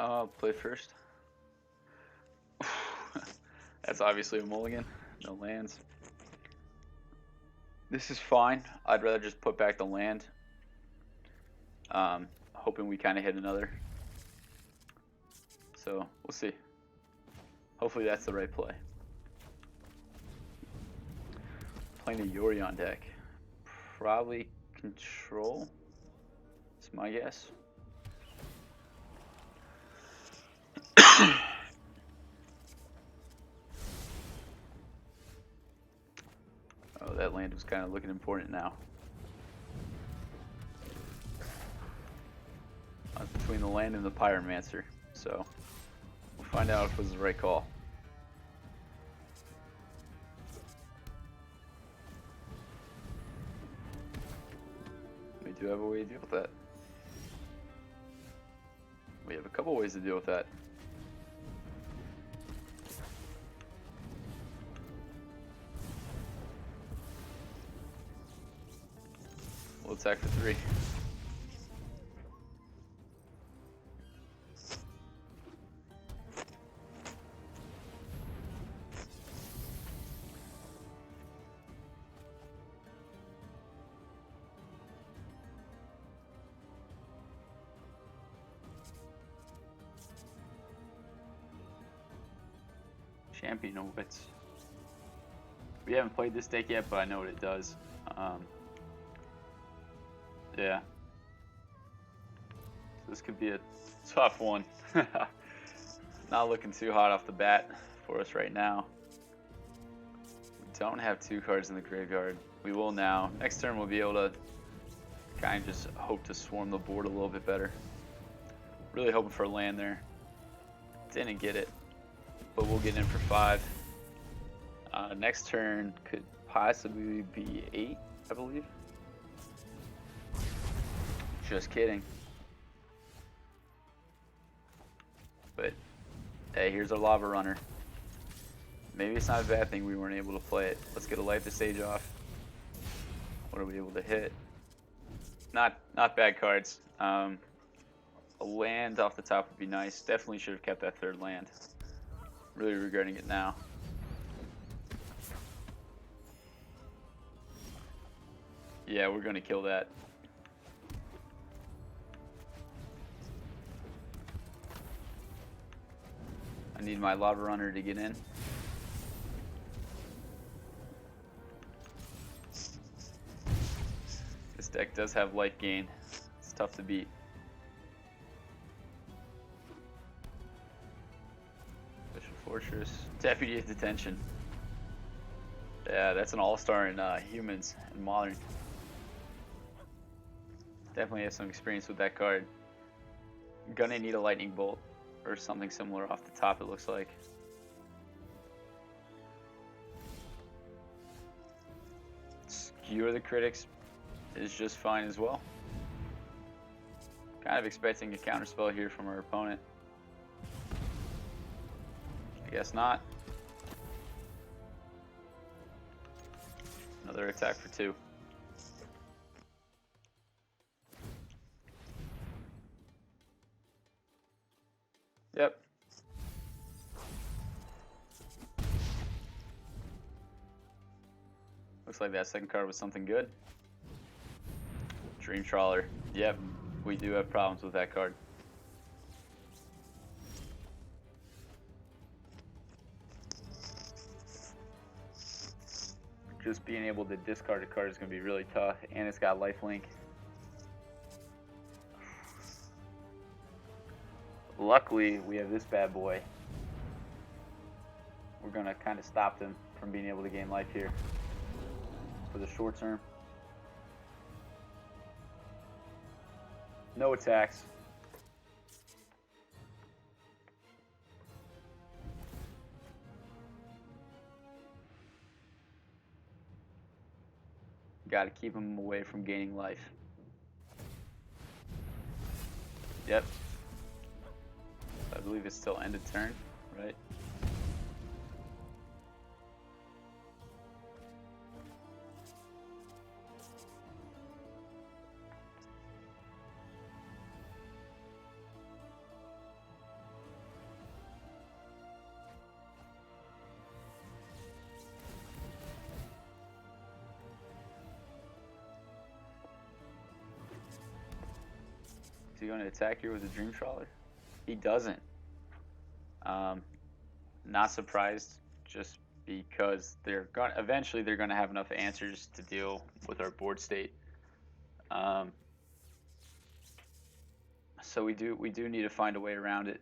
I'll play first. That's obviously a mulligan. No lands. This is fine. I'd rather just put back the land. Hoping we kind of hit another. So we'll see. Hopefully that's the right play. Playing a Yorion deck. Probably control. That's my guess. Oh, that land was kind of looking important now. Between the land and the Pyromancer, so we'll find out if it was the right call. We do have a way to deal with that. We have a couple ways to deal with that. We'll attack for 3. Champion of Wits. We haven't played this deck yet, but I know what it does. Yeah. So this could be a tough one. Not looking too hot off the bat for us right now. We don't have 2 cards in the graveyard. We will now. Next turn we'll be able to kind of just hope to swarm the board a little bit better. Really hoping for a land there. Didn't get it, but we'll get in for 5. Next turn could possibly be 8, I believe. Just kidding. But hey, here's our Lava Runner. Maybe it's not a bad thing we weren't able to play it. Let's get a Life to Sage off. What are we able to hit? Not bad cards. A land off the top would be nice. Definitely should have kept that 3rd land. Really regretting it now. Yeah, we're gonna kill that. I need my Lava Runner to get in. This deck does have life gain. It's tough to beat. Bishop Fortress. Deputy of Detention. Yeah, that's an all-star in humans and modern. Definitely have some experience with that card. Gonna need a lightning bolt or something similar off the top, it looks like. Skewer the Critics is just fine as well. Kind of expecting a counterspell here from our opponent. I guess not. Another attack for 2. Yep. Looks like that second card was something good. Dream Trawler. Yep, we do have problems with that card. Just being able to discard a card is going to be really tough, and it's got lifelink. Luckily, we have this bad boy. We're going to kind of stop them from being able to gain life here for the short term. No attacks. Got to keep them away from gaining life. Yep. I believe it's still end of turn, right? he going to attack here with a Dream Trawler? He doesn't. Not surprised, just because eventually they're gonna have enough answers to deal with our board state. So we do need to find a way around it,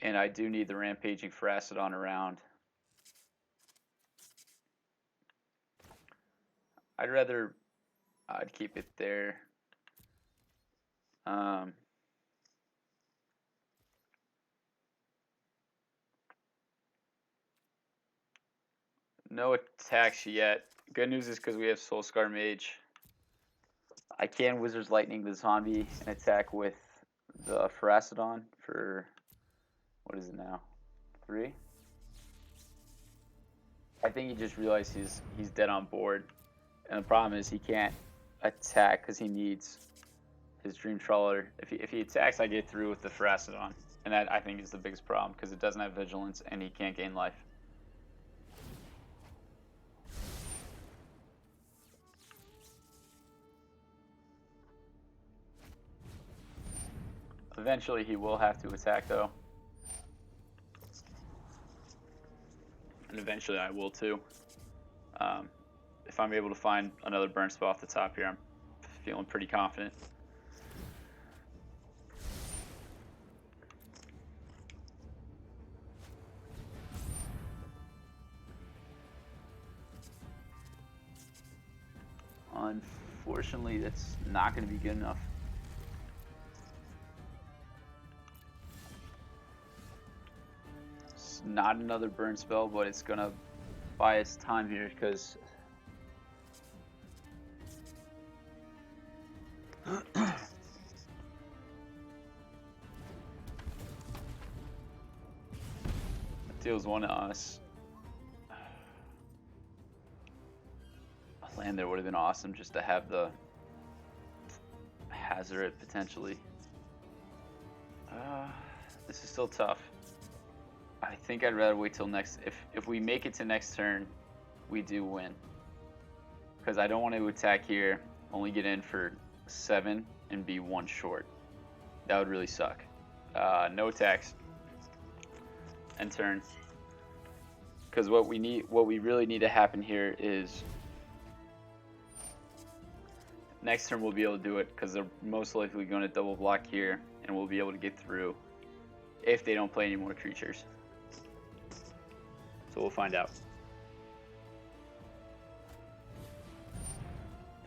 and I do need the rampaging Pharasodon around. I'd keep it there. No attacks yet. Good news is because we have Soulscar Mage, I can Wizard's Lightning the zombie and attack with the Pharasodon for, what is it now? 3? I think he just realized he's dead on board, and the problem is he can't attack because he needs his Dream Trawler. If he attacks, I get through with the Pharasodon, and that I think is the biggest problem because it doesn't have Vigilance and he can't gain life. Eventually he will have to attack though. And eventually I will too. If I'm able to find another burn spell off the top here, I'm feeling pretty confident. Unfortunately, that's not going to be good enough. It's not another burn spell, but it's going to buy us time here because it deals 1 to us. A land there would have been awesome just to have the hazard it potentially. This is still tough. I think I'd rather wait till next. If we make it to next turn, we do win. Because I don't want to attack here, only get in for 7 and be 1 short. That would really suck. No attacks. End turn. Because what we really need to happen here is next turn we'll be able to do it because they're most likely going to double block here, and we'll be able to get through if they don't play any more creatures. So we'll find out.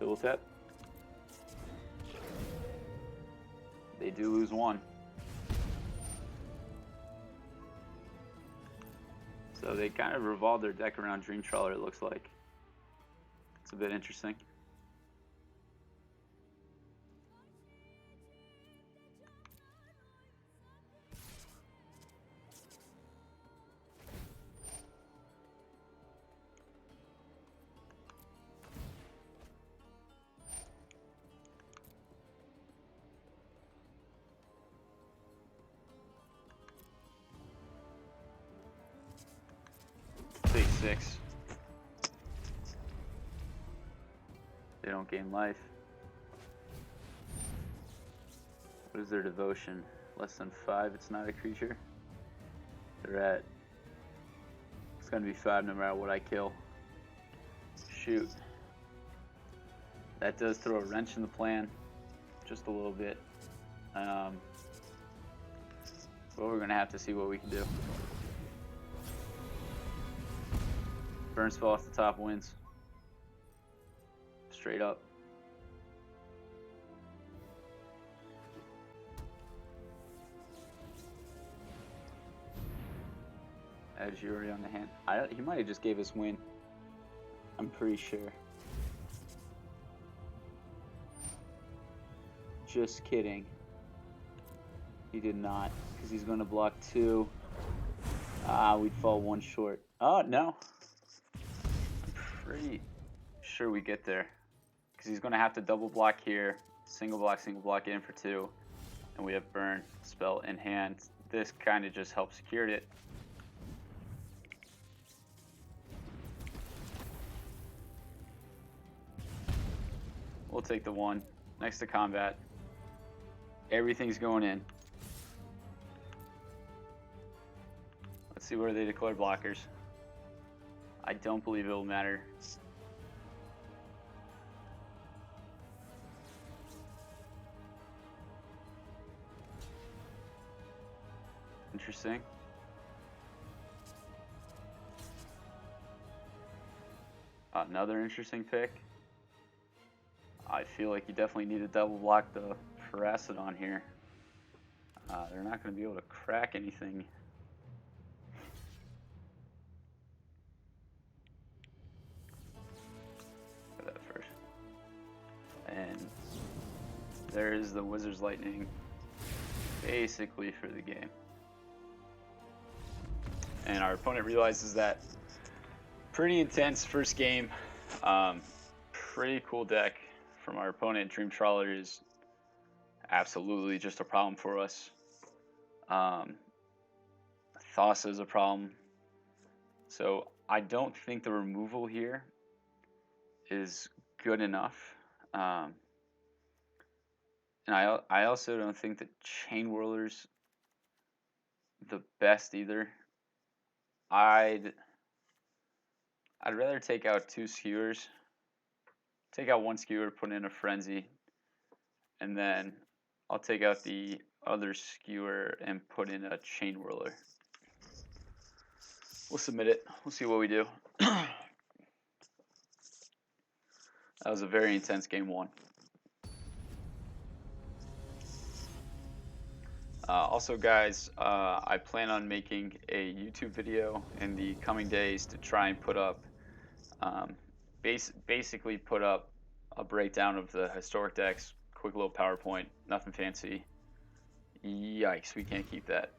Double tap. They do lose 1. So they kind of revolve their deck around Dream Trawler, it looks like. It's a bit interesting. Take 6. They don't gain life. What is their devotion? Less than 5, it's not a creature. They're at... It's gonna be 5 no matter what I kill. Shoot. That does throw a wrench in the plan. Just a little bit. But we're gonna have to see what we can do. Burn spell off the top wins. Straight up. Azorious on the hand. He might have just gave us win. I'm pretty sure. Just kidding. He did not, because he's going to block 2. We'd fall 1 short. Oh, no. I'm pretty sure we get there, because he's going to have to double block here, single block in for 2, and we have burn spell in hand. This kind of just helps secure it. We'll take the 1 next to combat. Everything's going in. Let's see where they declare blockers. I don't believe it will matter. Interesting. Another interesting pick. I feel like you definitely need to double block the Pharasodon here. They're not going to be able to crack anything. Look at that first. And there's the Wizard's Lightning, basically for the game. And our opponent realizes that. Pretty intense first game. Pretty cool deck from our opponent. Dream Trawler is absolutely just a problem for us. Thassa is a problem. So I don't think the removal here is good enough. And I also don't think that Chain Whirler's the best either. I'd rather take out 2 skewers. Take out 1 skewer, put in a Frenzy, and then I'll take out the other skewer and put in a Chain Whirler. We'll submit it. We'll see what we do. That was a very intense game 1. Also, guys, I plan on making a YouTube video in the coming days to try and put up, basically put up a breakdown of the historic decks. Quick little PowerPoint, nothing fancy. Yikes, we can't keep that.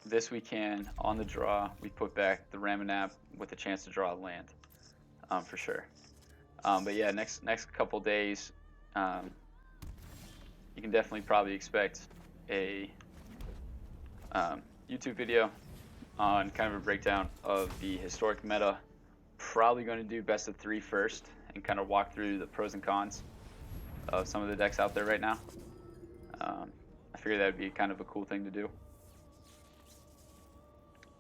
This we can. On the draw, we put back the Ramanap with a chance to draw a land, for sure. But yeah, next couple days, you can definitely probably expect a YouTube video on kind of a breakdown of the historic meta. Probably going to do best of 3 first and kind of walk through the pros and cons of some of the decks out there right now. I figured that would be kind of a cool thing to do.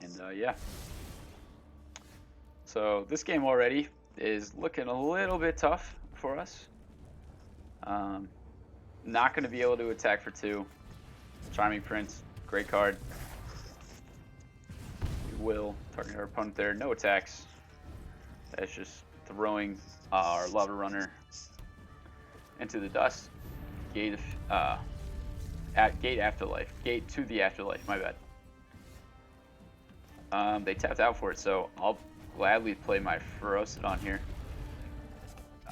And yeah. So this game already is looking a little bit tough for us. Not going to be able to attack for 2. Charming Prince, great card. We will target our opponent there. No attacks. That's just throwing our Lava Runner into the dust. Gate Afterlife. Gate to the Afterlife, my bad. They tapped out for it, so I'll gladly play my Pharasodon here.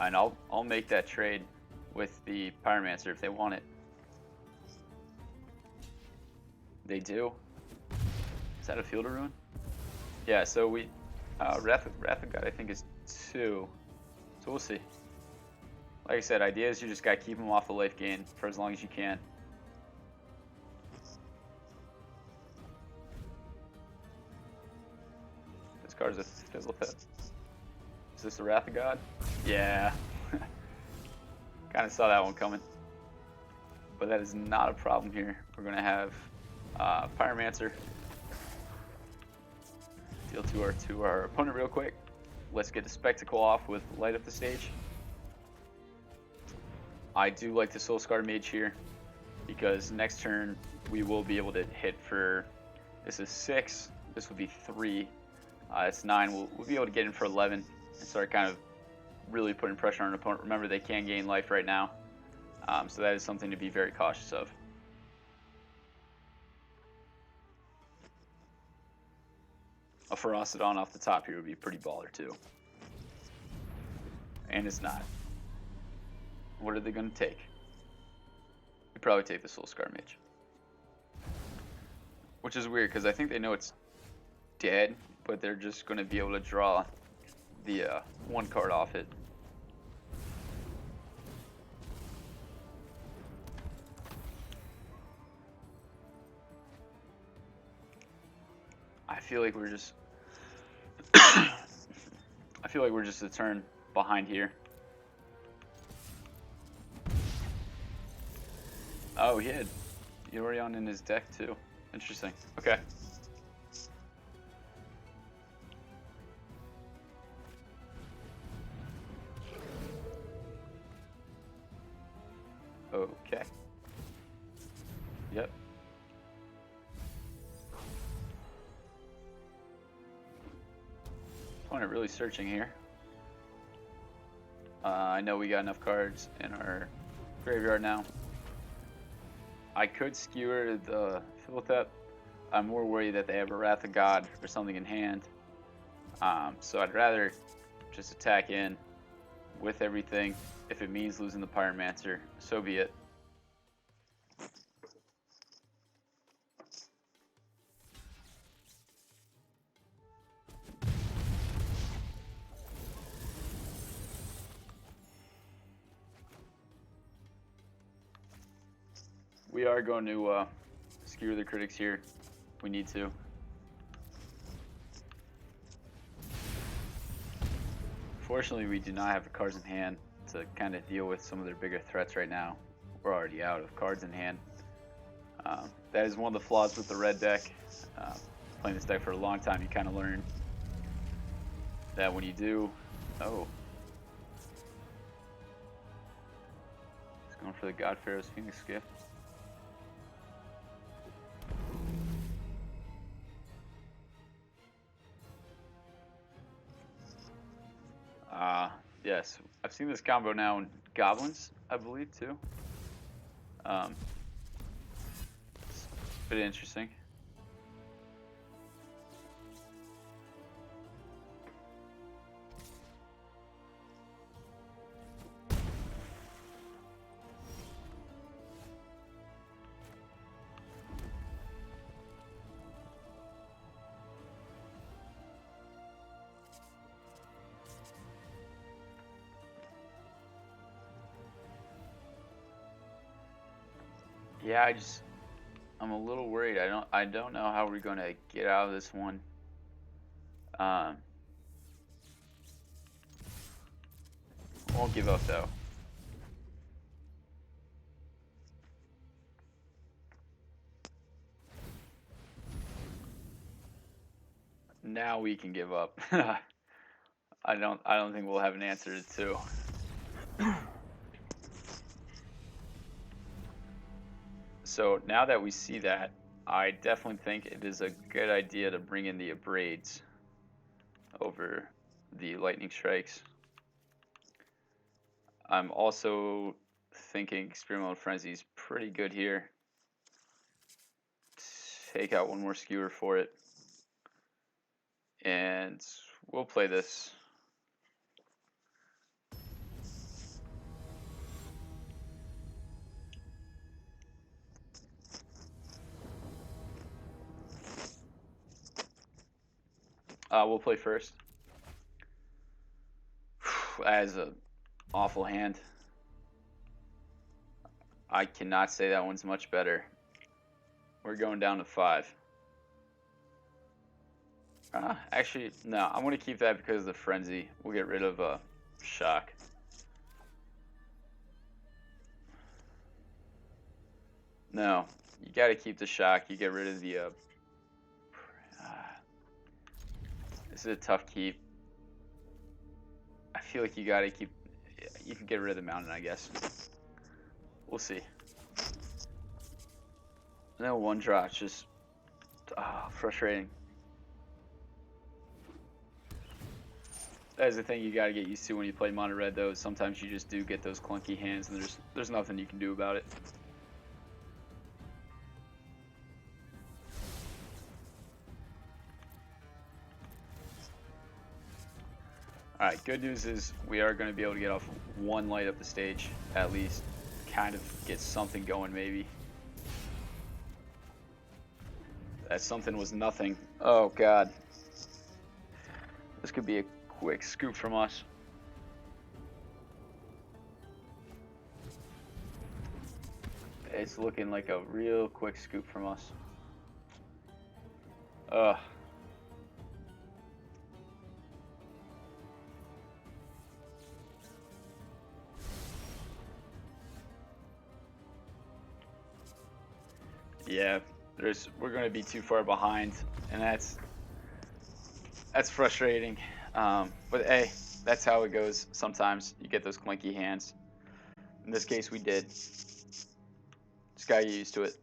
And I'll make that trade with the Pyromancer if they want it. They do. Is that a Field of Ruin? Yeah, so we Wrath of God I think is 2. So we'll see. Like I said, idea is you just gotta keep them off the life gain for as long as you can. This card's a Fizzle Pip. Is this the Wrath of God? Yeah. Kinda saw that one coming. But that is not a problem here. We're gonna have Pyromancer. Deal to our opponent real quick. Let's get the spectacle off with Light Up the Stage. I do like the Soul Scar Mage here because next turn we will be able to hit for, this is 6, this would be 3, it's 9, we'll be able to get in for 11 and start kind of really putting pressure on an opponent. Remember, they can gain life right now, so that is something to be very cautious of. A Pharasodon off the top here would be pretty baller too. And it's not. What are they going to take? They probably take the Soul Scar Mage. Which is weird because I think they know it's dead, but they're just going to be able to draw the 1 card off it. I feel like we're just I feel like we're just a turn behind here. Oh, he had Yorion in his deck too. Interesting. Okay. Okay. Yep. Opponent really searching here. I know we got enough cards in our graveyard now. I could skewer the Philithep. I'm more worried that they have a Wrath of God or something in hand. So I'd rather just attack in with everything. If it means losing the Pyromancer, so be it. We are going to skewer the critics here. We need to. Fortunately, we do not have the cards in hand to kind of deal with some of their bigger threats right now. We're already out of cards in hand. That is one of the flaws with the red deck. Playing this deck for a long time, you kind of learn that when you do... Oh. He's going for the God Pharaoh's Phoenix Gift. Yes, I've seen this combo now in Goblins, I believe, too. It's a bit interesting. Yeah, I'm a little worried. I don't know how we're gonna get out of this one. Won't give up though. Now we can give up. I don't think we'll have an answer to two. So now that we see that, I definitely think it is a good idea to bring in the Abrades over the Lightning Strikes. I'm also thinking Experimental Frenzy is pretty good here. Take out one more skewer for it. And we'll play this. We'll play first. That is an awful hand. I cannot say that one's much better. We're going down to 5. Actually, no. I'm going to keep that because of the Frenzy. We'll get rid of Shock. No. You got to keep the Shock. You get rid of the... this is a tough keep. I feel like you got to keep... You can get rid of the Mountain, I guess. We'll see. No, one drop. It's just... frustrating. That is the thing you got to get used to when you play mono red, though. Sometimes you just do get those clunky hands, and there's nothing you can do about it. All right. Good news is we are going to be able to get off one light up the stage, at least. Kind of get something going, maybe. That something was nothing. Oh God. This could be a quick scoop from us. It's looking like a real quick scoop from us. Ugh. Yeah, we're going to be too far behind, and that's frustrating. But hey, that's how it goes. Sometimes you get those clinky hands. In this case, we did. Just gotta get used to it.